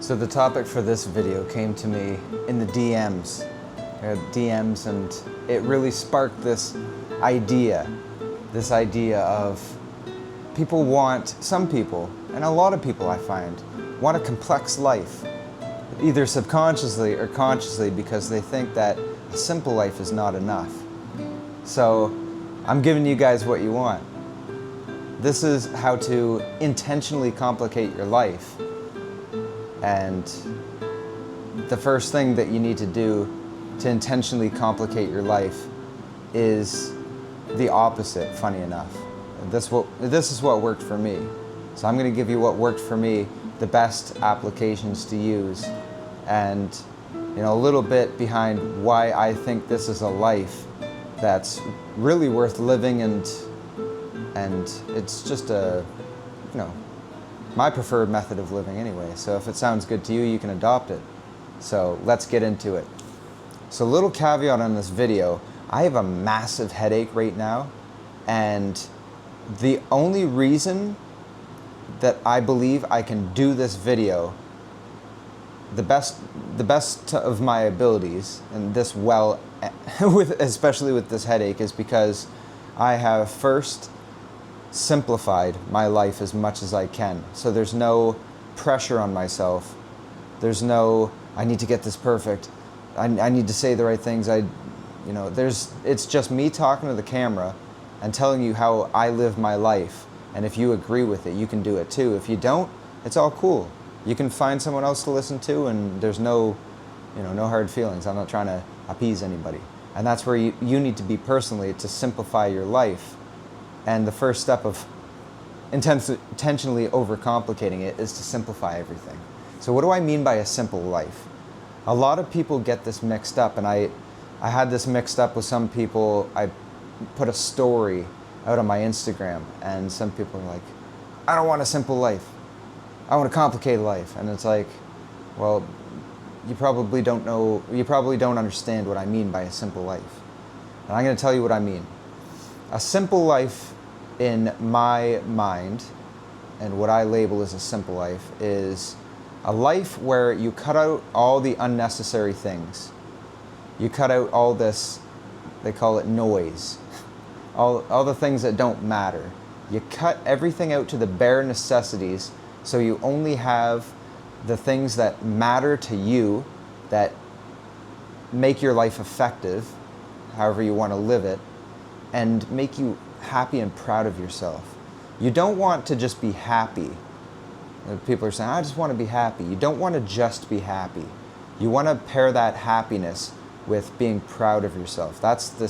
So the topic for this video came to me in the DMs. And it really sparked this idea of some people, and a lot of people I find, want a complex life, either subconsciously or consciously, because they think that a simple life is not enough. So I'm giving you guys what you want. This is how to intentionally complicate your life. And the first thing that you need to do to intentionally complicate your life is the opposite, funny enough. This is what worked for me. So I'm going to give you what worked for me, the best applications to use, and a little bit behind why I think this is a life that's really worth living, and it's just my preferred method of living anyway. So if it sounds good to you, you can adopt it. So let's get into it. So little caveat on this video, I have a massive headache right now, and the only reason that I believe I can do this video the best of my abilities, and this well, especially with this headache, is because I have first simplified my life as much as I can. So there's no pressure on myself. There's no, I need to get this perfect. I need to say the right things. It's just me talking to the camera and telling you how I live my life. And if you agree with it, you can do it too. If you don't, it's all cool. You can find someone else to listen to, and there's no hard feelings. I'm not trying to appease anybody. And that's where you need to be personally, to simplify your life. And the first step of intentionally overcomplicating it is to simplify everything. So what do I mean by a simple life? A lot of people get this mixed up, and I had this mixed up with some people. I put a story out on my Instagram, and some people are like, I don't want a simple life. I want a complicated life. And it's like, well, you probably don't understand what I mean by a simple life. And I'm going to tell you what I mean. A simple life in my mind, and what I label as a simple life, is a life where you cut out all the unnecessary things. You cut out all this, they call it noise, all the things that don't matter. You cut everything out to the bare necessities, so you only have the things that matter to you, that make your life effective, however you want to live it, and make you happy and proud of yourself. You don't want to just be happy. People are saying, I just want to be happy. You don't want to just be happy. You want to pair that happiness with being proud of yourself. That's the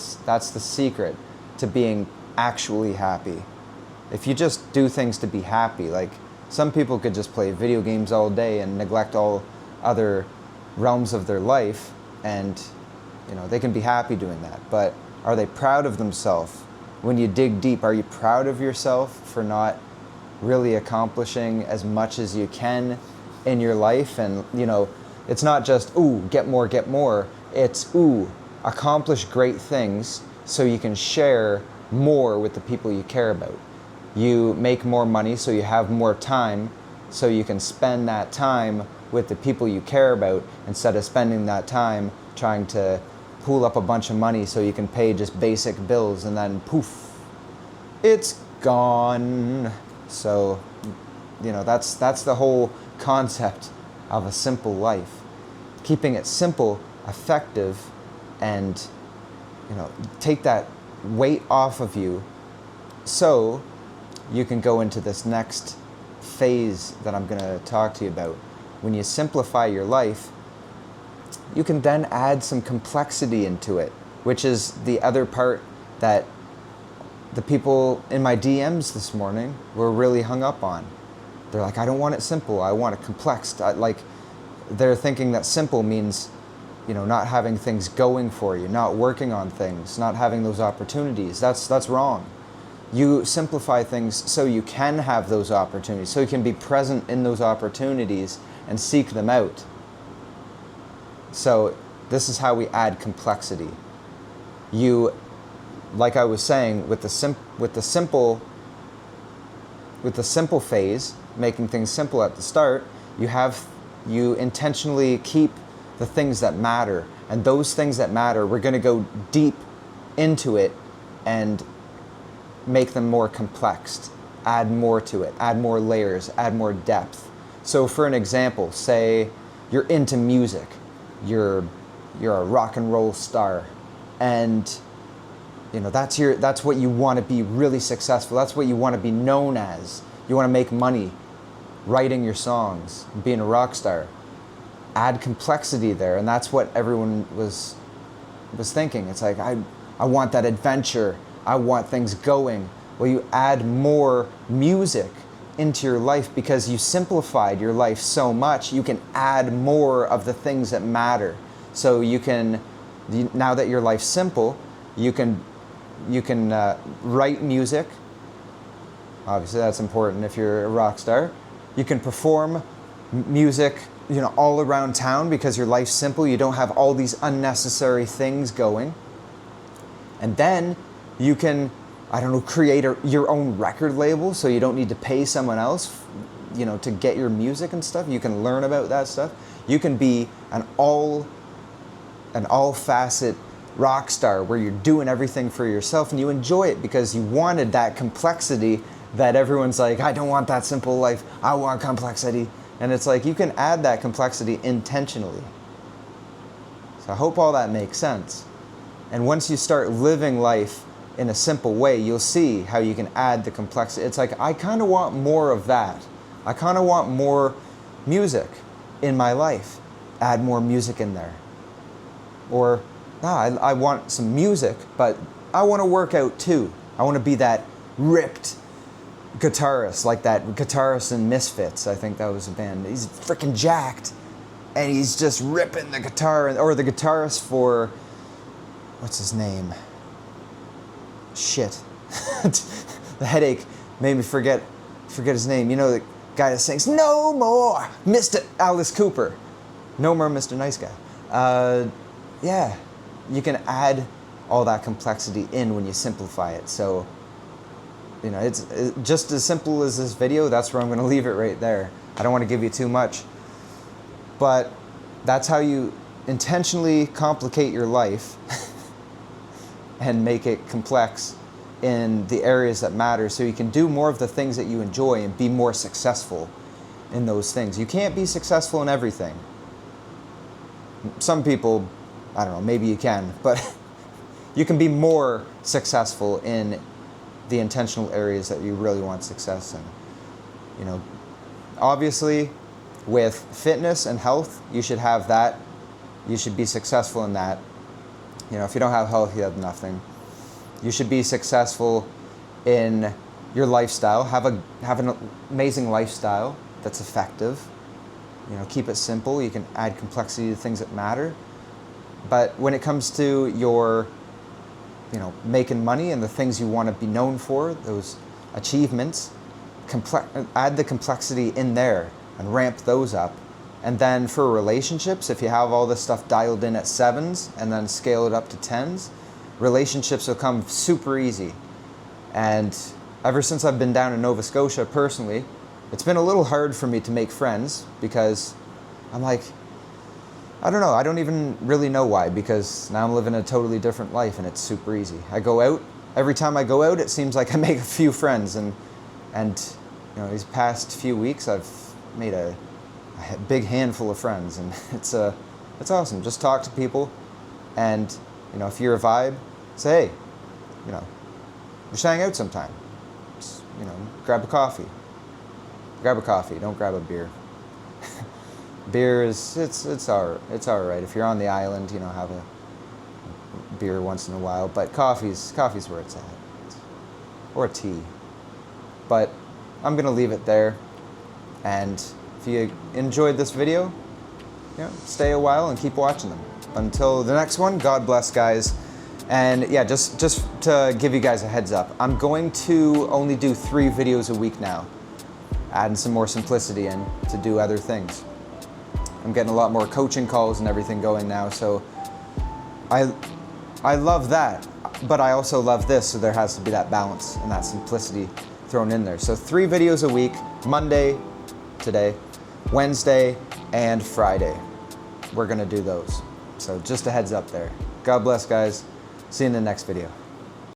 secret to being actually happy. If you just do things to be happy, like some people could just play video games all day and neglect all other realms of their life, and they can be happy doing that. But are they proud of themselves? When you dig deep, are you proud of yourself for not really accomplishing as much as you can in your life? And it's not just, ooh, get more, get more. It's, ooh, accomplish great things so you can share more with the people you care about. You make more money so you have more time, so you can spend that time with the people you care about, instead of spending that time trying to pool up a bunch of money so you can pay just basic bills, and then poof, it's gone. So, that's the whole concept of a simple life. Keeping it simple, effective, and take that weight off of you, so you can go into this next phase that I'm going to talk to you about. When you simplify your life, you can then add some complexity into it, which is the other part that the people in my DMs this morning were really hung up on. They're like, I don't want it simple, I want it complex. They're thinking that simple means, not having things going for you, not working on things, not having those opportunities. That's wrong. You simplify things so you can have those opportunities, so you can be present in those opportunities and seek them out. So this is how we add complexity. You, like I was saying, with the simple phase, making things simple at the start, you have You intentionally keep the things that matter. And those things that matter, we're going to go deep into it and make them more complex, add more to it, add more layers, add more depth. So for an example, say you're into music, you're a rock and roll star, and that's what you want to be really successful. That's what you want to be known as. You want to make money writing your songs, being a rock star. Add complexity there, and that's what everyone was thinking. It's like, I want that adventure. I want things going. Well, you add more music into your life because you simplified your life so much. You can add more of the things that matter. So you can, now that your life's simple, you can write music. Obviously, that's important if you're a rock star. You can perform music, all around town because your life's simple. You don't have all these unnecessary things going. And then you can, create your own record label, so you don't need to pay someone else, to get your music and stuff. You can learn about that stuff. You can be an all facet rock star where you're doing everything for yourself and you enjoy it because you wanted that complexity that everyone's like, I don't want that simple life. I want complexity. And it's like, you can add that complexity intentionally. So I hope all that makes sense. And once you start living life in a simple way, you'll see how you can add the complexity. It's like, I kind of want more of that. I kind of want more music in my life. Add more music in there. Or, I want some music, but I want to work out too. I want to be that ripped guitarist, like that guitarist in Misfits. I think that was a band. He's freaking jacked, and he's just ripping the guitar. Or the guitarist for, what's his name? Shit. The headache made me forget his name. The guy that sings "No More, Mr. Alice Cooper." No more Mr. Nice Guy. Yeah, you can add all that complexity in when you simplify it. So, it's just as simple as this video. That's where I'm going to leave it right there. I don't want to give you too much. But that's how you intentionally complicate your life and make it complex in the areas that matter, so you can do more of the things that you enjoy and be more successful in those things. You can't be successful in everything. Some people, I don't know, maybe you can, but you can be more successful in the intentional areas that you really want success in. Obviously, with fitness and health, you should have that. You should be successful in that. If you don't have health, you have nothing. You should be successful in your lifestyle. Have an amazing lifestyle that's effective. Keep it simple. You can add complexity to things that matter. But when it comes to your, making money and the things you want to be known for, those achievements, add the complexity in there and ramp those up. And then for relationships, if you have all this stuff dialed in at 7s and then scale it up to 10s, relationships will come super easy. And ever since I've been down in Nova Scotia personally, it's been a little hard for me to make friends because I'm like, I don't know, I don't even really know why, because now I'm living a totally different life and it's super easy. I go out, every time I go out, it seems like I make a few friends, and these past few weeks I've made a big handful of friends, and it's awesome. Just talk to people, and if you're a vibe, say, hey, just hang out sometime. Just, grab a coffee. Grab a coffee. Don't grab a beer. Beer is it's all right. If you're on the island, have a beer once in a while. But coffee's where it's at, or tea. But I'm gonna leave it there. And if you enjoyed this video, stay a while and keep watching them. Until the next one, God bless, guys. And yeah, just to give you guys a heads up, I'm going to only do 3 videos a week now, adding some more simplicity in to do other things. I'm getting a lot more coaching calls and everything going now, so I love that, but I also love this, so there has to be that balance and that simplicity thrown in there. So 3 videos a week: Monday, today, Wednesday, and Friday. We're gonna do those. So just a heads up there. God bless, guys. See you in the next video.